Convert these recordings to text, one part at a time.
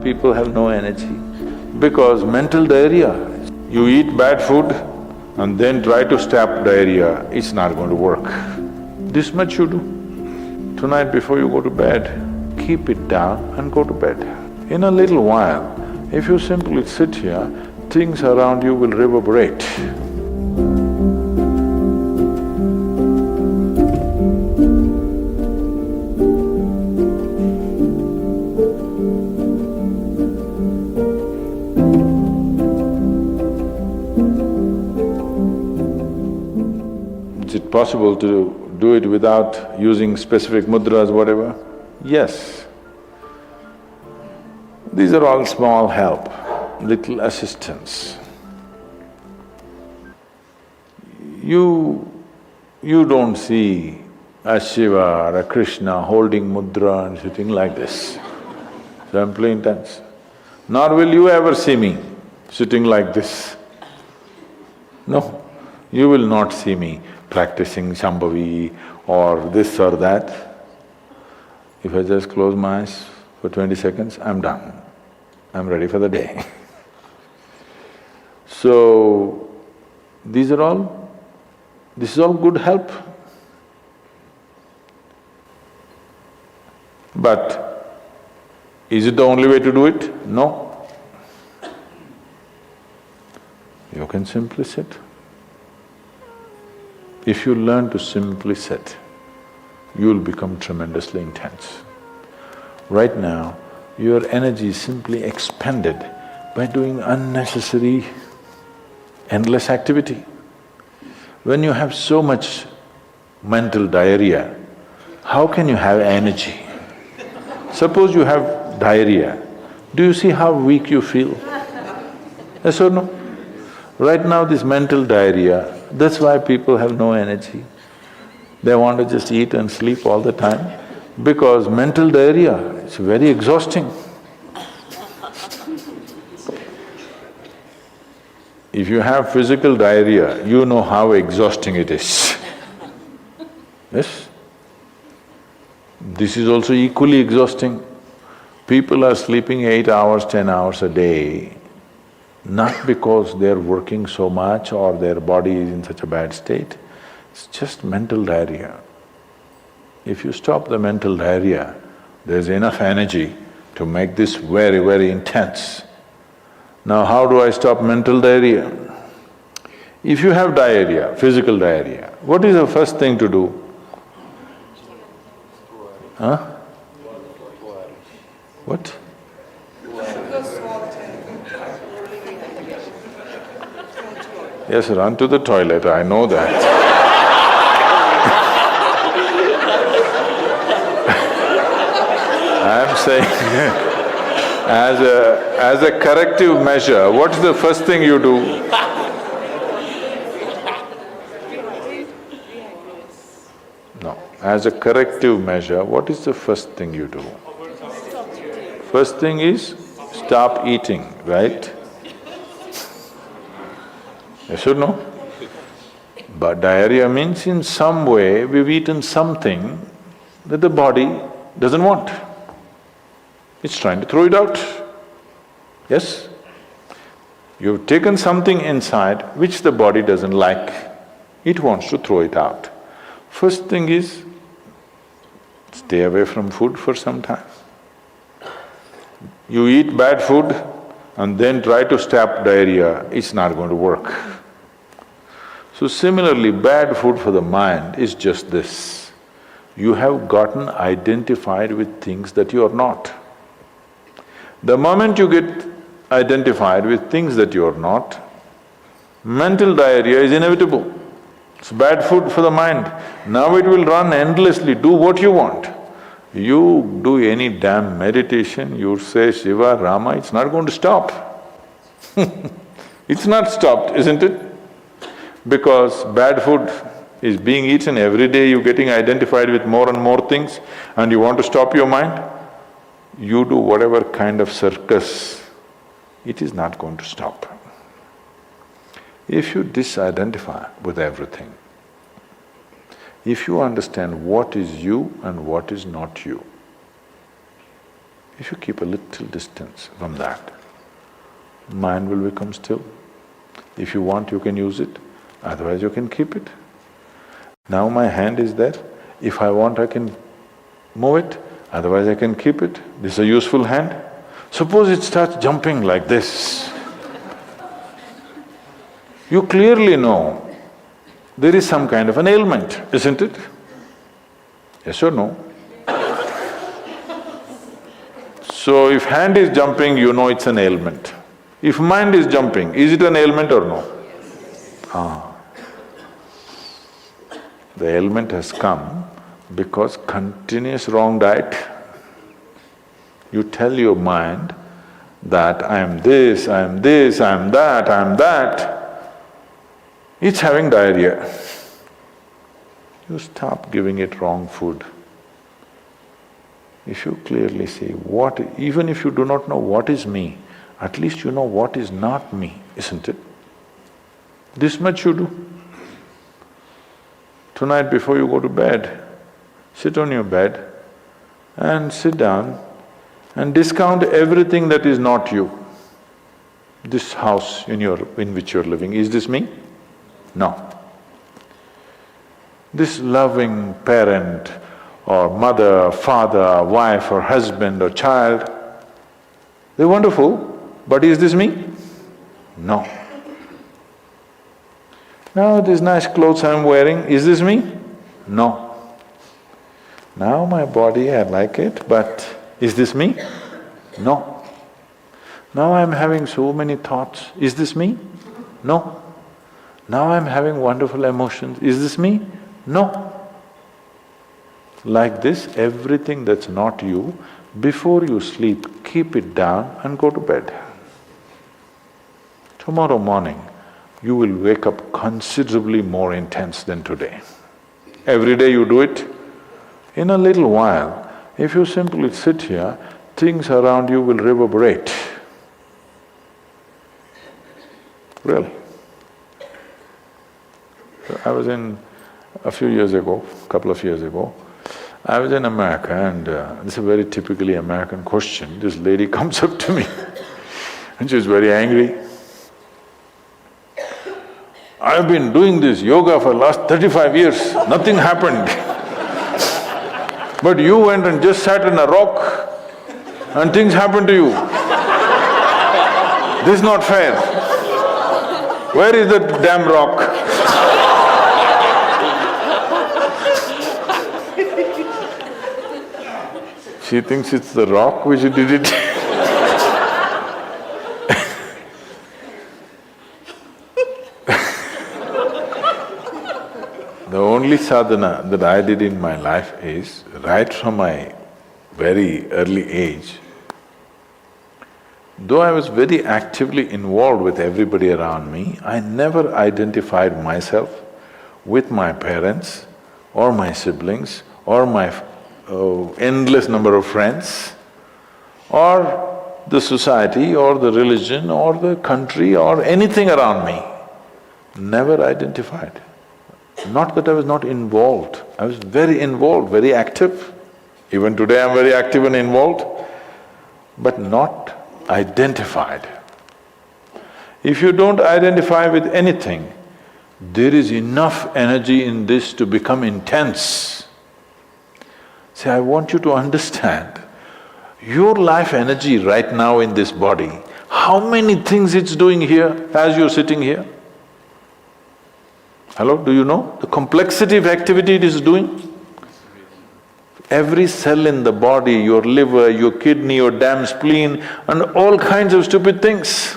people have no energy? Because mental diarrhea. You eat bad food and then try to stop diarrhea, it's not going to work. This much you do. Tonight before you go to bed, keep it down and go to bed. In a little while, if you simply sit here, things around you will reverberate. Is it possible to do it without using specific mudras, whatever? Yes. These are all small help, little assistance. You don't see a Shiva or a Krishna holding mudra and sitting like this, simply intense. Nor will you ever see me sitting like this. No, you will not see me practicing Shambhavi or this or that. If I just close my eyes for 20 seconds, I'm done. I'm ready for the day. So, this is all good help. But is it the only way to do it? No. You can simply sit. If you learn to simply sit, you'll become tremendously intense. Right now, your energy is simply expended by doing unnecessary, endless activity. When you have so much mental diarrhea, how can you have energy? Suppose you have diarrhea, do you see how weak you feel? Yes or no? Right now this mental diarrhea, that's why people have no energy. They want to just eat and sleep all the time because mental diarrhea, it's very exhausting. If you have physical diarrhea, you know how exhausting it is. Yes? This is also equally exhausting. People are sleeping 8 hours, 10 hours a day, not because they're working so much or their body is in such a bad state, it's just mental diarrhea. If you stop the mental diarrhea, there's enough energy to make this very, very intense. Now how do I stop mental diarrhea? If you have diarrhea, physical diarrhea, what is the first thing to do? Huh? What? Yes, run to the toilet, I know that. I'm saying as a corrective measure, what's the first thing you do? No, as a corrective measure, what is the first thing you do? First thing is stop eating, right? Yes or no? But diarrhea means in some way we've eaten something that the body doesn't want. It's trying to throw it out. Yes? You've taken something inside which the body doesn't like, it wants to throw it out. First thing is, stay away from food for some time. You eat bad food and then try to stop diarrhea, it's not going to work. So similarly, bad food for the mind is just this. You have gotten identified with things that you are not. The moment you get identified with things that you are not, mental diarrhea is inevitable. It's bad food for the mind. Now it will run endlessly, do what you want. You do any damn meditation, you say Shiva, Rama, it's not going to stop. It's not stopped, isn't it? Because bad food is being eaten every day, you're getting identified with more and more things and you want to stop your mind, you do whatever kind of circus, it is not going to stop. If you disidentify with everything, if you understand what is you and what is not you, If you keep a little distance from that, mind will become still. If you want, you can use it, otherwise you can keep it. Now my hand is there, if I want I can move it, otherwise I can keep it. This is a useful hand. Suppose it starts jumping like this. You clearly know there is some kind of an ailment, isn't it? Yes or no? So if hand is jumping, you know it's an ailment. If mind is jumping, is it an ailment or no? The ailment has come because continuous wrong diet. You tell your mind that I am this, I am this, I am that, I am that. It's having diarrhea. You stop giving it wrong food. If you clearly see what… even if you do not know what is me, at least you know what is not me, isn't it? This much you do. Tonight before you go to bed, sit on your bed and sit down and discount everything that is not you. This house in which you're living, is this me? No. This loving parent or mother, father, wife or husband or child, they're wonderful, but is this me? No. Now these nice clothes I'm wearing, is this me? No. Now my body, I like it, but is this me? No. Now I'm having so many thoughts, is this me? No. Now I'm having wonderful emotions, is this me? No. Like this, everything that's not you, before you sleep, keep it down and go to bed. Tomorrow morning, you will wake up considerably more intense than today. Every day you do it. In a little while, if you simply sit here, things around you will reverberate. Really. So I was in… a few years ago, couple of years ago, I was in America and this is a very typically American question. This lady comes up to me and she's very angry. I've been doing this yoga for last 35 years, nothing happened. But you went and just sat on a rock and things happened to you. This is not fair. Where is that damn rock? She thinks it's the rock which did it. The only sadhana that I did in my life is, right from my very early age, though I was very actively involved with everybody around me, I never identified myself with my parents or my siblings or my endless number of friends or the society or the religion or the country or anything around me. Never identified. Not that I was not involved, I was very involved, very active. Even today I'm very active and involved, but not identified. If you don't identify with anything, there is enough energy in this to become intense. See, I want you to understand, your life energy right now in this body, how many things it's doing here as you're sitting here? Hello, do you know the complexity of activity it is doing? Every cell in the body, your liver, your kidney, your damn spleen and all kinds of stupid things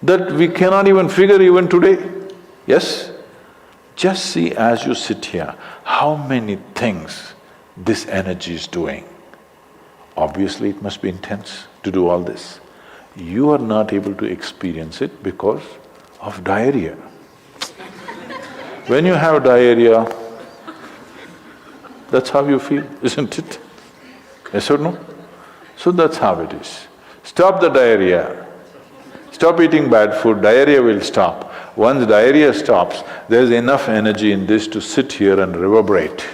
that we cannot even figure even today. Yes? Just see as you sit here, how many things this energy is doing. Obviously it must be intense to do all this. You are not able to experience it because of diarrhea. When you have diarrhea, that's how you feel, isn't it? Yes or no? So that's how it is. Stop the diarrhea. Stop eating bad food, diarrhea will stop. Once diarrhea stops, there's enough energy in this to sit here and reverberate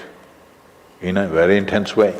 in a very intense way.